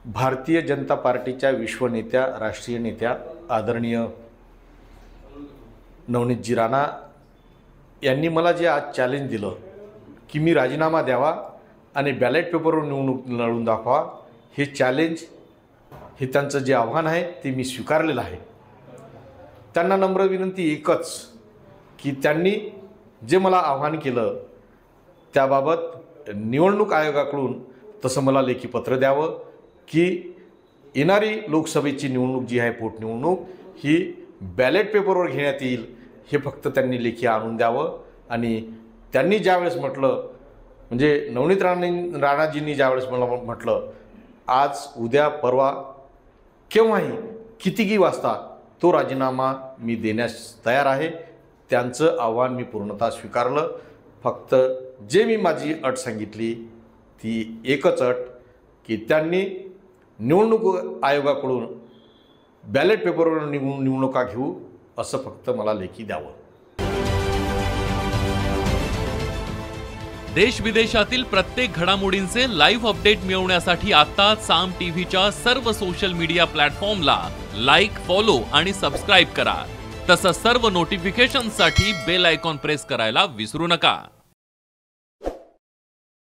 भारतीय जनता पार्टीच्या विश्वनेत्या, राष्ट्रीय नेत्या आदरणीय नवनीतजी राणा यांनी मला जे आज चॅलेंज दिलं की मी राजीनामा द्यावा आणि बॅलेट पेपरवर निवडणूक लढवून दाखवा, हे चॅलेंज, हे त्यांचं जे आव्हान आहे ते मी स्वीकारलेलं आहे। त्यांना नम्र विनंती एकच की त्यांनी जे मला आव्हान केलं त्याबाबत निवडणूक आयोगाकडून तसं मला लेखी पत्र द्यावं की येणारी लोकसभेची निवडणूक जी आहे, पोटनिवडणूक, ही बॅलेट पेपरवर घेण्यात येईल, हे फक्त त्यांनी लेखी आणून द्यावं। आणि त्यांनी ज्यावेळेस म्हटलं, म्हणजे नवनीत राणाजींनी ज्यावेळेस मला म्हटलं आज, उद्या, परवा, केव्हाही, कितीही वाजता तो राजीनामा मी देण्यास तयार आहे, त्यांचं आव्हान मी पूर्णतः स्वीकारलं। फक्त जे मी माझी अट सांगितली ती एकच अट की त्यांनी निवडणूक आयोगाकडून बॅलेट पेपरवर निवडणुका घेऊ असं फक्त मला लेखी द्यावं। देश विदेशातील प्रत्येक घडामोडींचे लाईव्ह अपडेट मिळवण्यासाठी आता साम टीव्हीच्या सर्व सोशल मीडिया प्लॅटफॉर्मला लाईक, फॉलो आणि सबस्क्राईब करा। तसंच सर्व नोटिफिकेशनसाठी बेल आयकॉन प्रेस करायला विसरू नका।